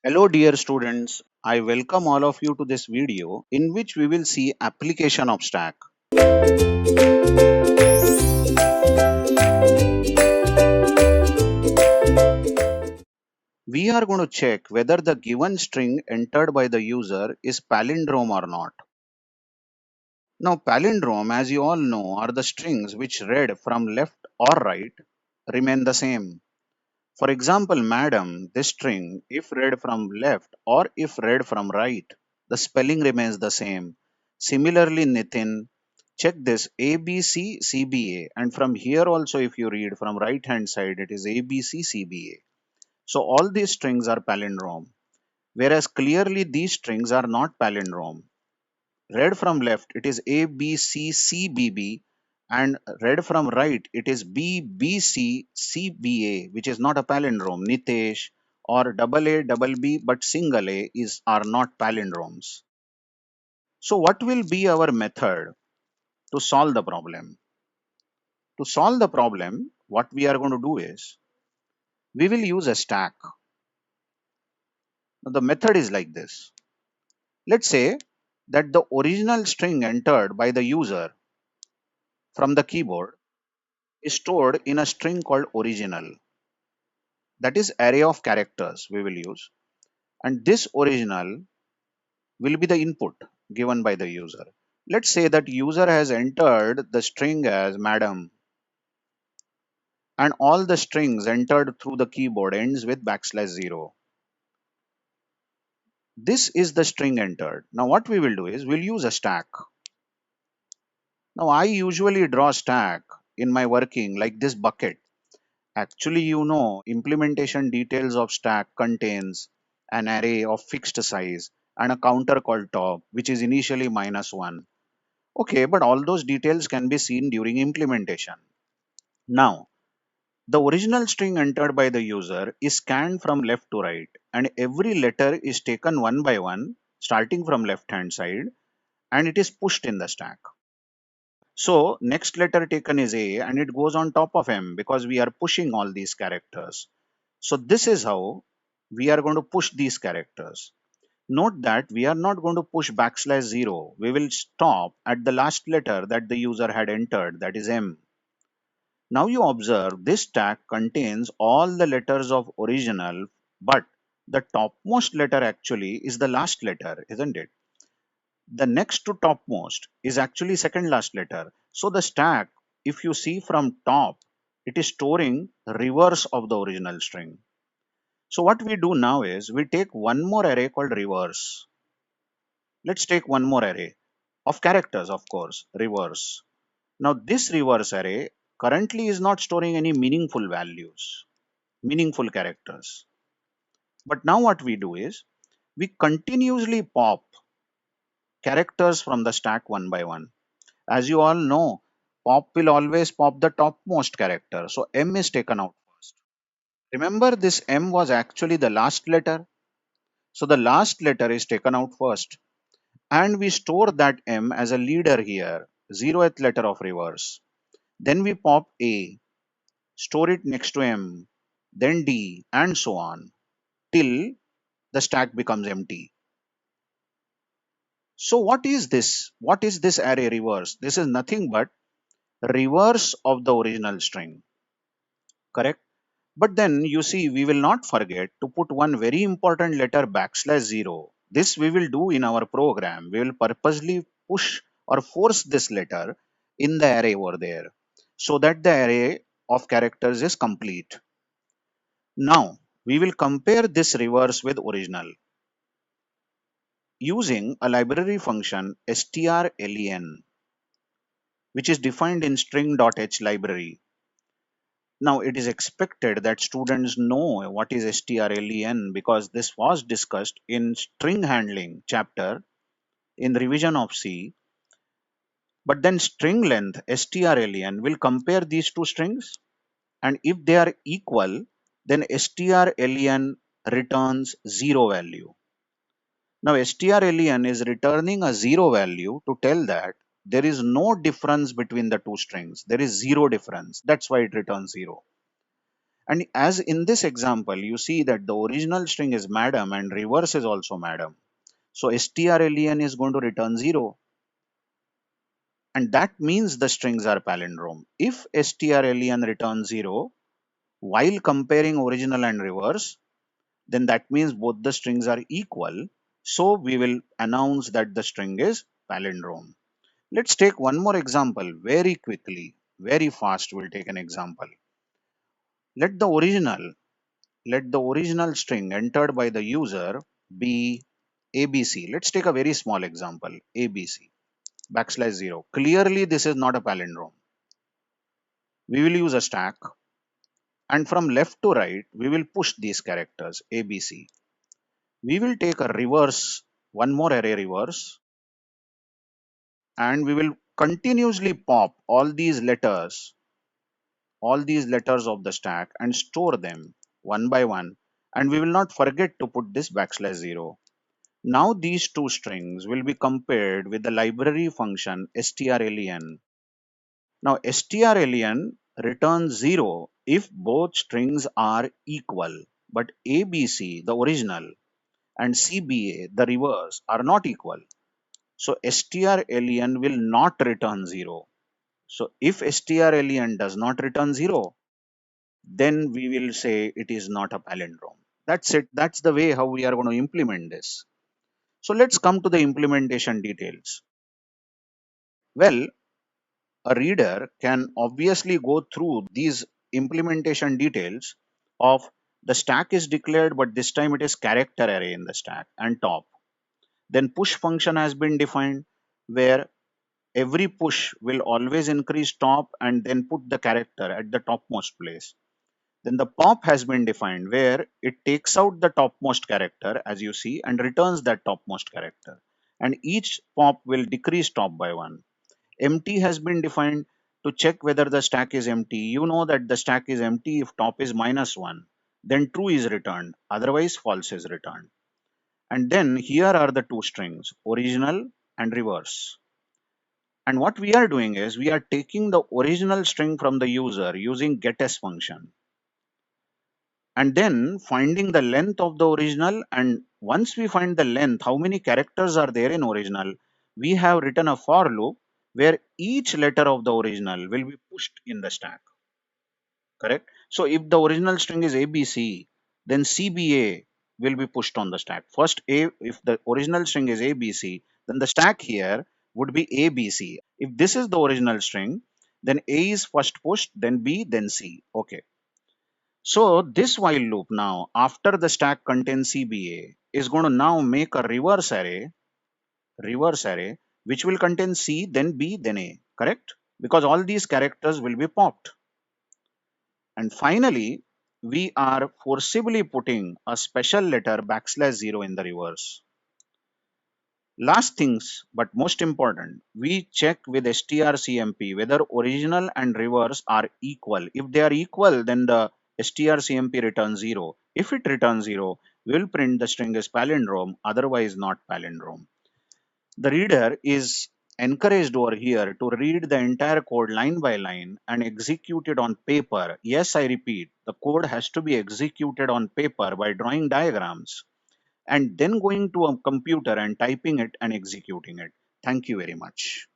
Hello dear students, I welcome all of you to this video in which we will see application of stack. We are going to check whether the given string entered by the user is palindrome or not. Now palindrome, as you all know, are the strings which read from left or right remain the same. For example, madam, this string if read from left or if read from right, the spelling remains the same. Similarly, Nitin, check this ABCCBA, and from here also if you read from right hand side it is ABCCBA. So all these strings are palindrome, whereas clearly these strings are not palindrome. Read from left it is ABCCBB, and read from right it is BBCCBA, which is not a palindrome. Nitesh, or double A double B but single A is are not palindromes. So what will be our method to solve the problem? To solve the problem, what we are going to do is we will use a stack. Now the method is like this. Let's say that the original string entered by the user from the keyboard is stored in a string called original. That is array of characters we will use, and this original will be the input given by the user. Let's say that user has entered the string as madam, and all the strings entered through the keyboard ends with \0. This is the string entered. Now what we will do is we'll use a stack. Now I usually draw stack in my working like this bucket. Actually, implementation details of stack contains an array of fixed size and a counter called top, which is initially -1. Okay, but all those details can be seen during implementation. Now, the original string entered by the user is scanned from left to right, and every letter is taken one by one, starting from left hand side, and it is pushed in the stack. So next letter taken is A and it goes on top of M because we are pushing all these characters. So this is how we are going to push these characters. Note that we are not going to push \0. We will stop at the last letter that the user had entered, that is M. Now you observe this stack contains all the letters of original, but the topmost letter actually is the last letter, isn't it? The next to topmost is actually second last letter. So the stack, if you see from top, it is storing reverse of the original string. So what we do now is we take one more array called reverse. Let's take one more array of characters, of course, reverse. Now this reverse array currently is not storing any meaningful values, meaningful characters. But now what we do is we continuously pop characters from the stack one by one. As you all know, pop will always pop the topmost character. So M is taken out first. Remember, this M was actually the last letter. So the last letter is taken out first. And we store that M as a leader here, 0th letter of reverse. Then we pop A, store it next to M, then D, and so on, till the stack becomes empty. So what is this? What is this array reverse? This is nothing but reverse of the original string, correct? But then you see, we will not forget to put one very important letter \0. This we will do in our program. We will purposely push or force this letter in the array over there so that the array of characters is complete. Now we will compare this reverse with original using a library function strlen, which is defined in string.h library. Now it is expected that students know what is strlen because this was discussed in string handling chapter in revision of C. But then string length strlen will compare these two strings, and if they are equal, then strlen returns 0 value. Now strlen is returning a 0 value to tell that there is no difference between the two strings. There is zero difference. That's why it returns 0. And as in this example, you see that the original string is madam and reverse is also madam. So strlen is going to return 0. And that means the strings are palindrome. If strlen returns 0 while comparing original and reverse, then that means both the strings are equal. So we will announce that the string is palindrome. Let's take one more example very quickly, very fast. We'll take an example. Let the original let the original string entered by the user be ABC. Let's take a very small example, ABC backslash 0. Clearly, this is not a palindrome. We will use a stack, and from left to right, we will push these characters ABC. We will take a reverse, one more array reverse, and we will continuously pop all these letters of the stack and store them one by one. And we will not forget to put this backslash 0. Now these two strings will be compared with the library function strlen. Now strlen returns 0 if both strings are equal, but ABC, the original, and CBA, the reverse, are not equal. So strlen will not return 0. So if strlen does not return 0, then we will say it is not a palindrome. That's it. That's the way how we are going to implement this. So let's come to the implementation details. Well, a reader can obviously go through these implementation details of the stack is declared, but this time it is character array in the stack and top. Then push function has been defined where every push will always increase top and then put the character at the topmost place. Then the pop has been defined where it takes out the topmost character as you see and returns that topmost character. And each pop will decrease top by 1. Empty has been defined to check whether the stack is empty. You know that the stack is empty if top is -1. Then true is returned. Otherwise false is returned. And then here are the two strings, original and reverse. And what we are doing is we are taking the original string from the user using getS function and then finding the length of the original. And once we find the length, how many characters are there in original, we have written a for loop where each letter of the original will be pushed in the stack. Correct? So if the original string is ABC, then CBA will be pushed on the stack. First A, if the original string is ABC, then the stack here would be ABC. If this is the original string, then A is first pushed, then B, then C. Okay. So this while loop now, after the stack contains CBA, is going to now make a reverse array, which will contain C, then B, then A, correct? Because all these characters will be popped. And finally, we are forcibly putting a special letter backslash 0 in the reverse. Last things, but most important, we check with strcmp whether original and reverse are equal. If they are equal, then the strcmp returns 0. If it returns 0, we will print the string as palindrome, otherwise not palindrome. The reader is encouraged over here to read the entire code line by line and execute it on paper. Yes, I repeat, the code has to be executed on paper by drawing diagrams and then going to a computer and typing it and executing it. Thank you very much.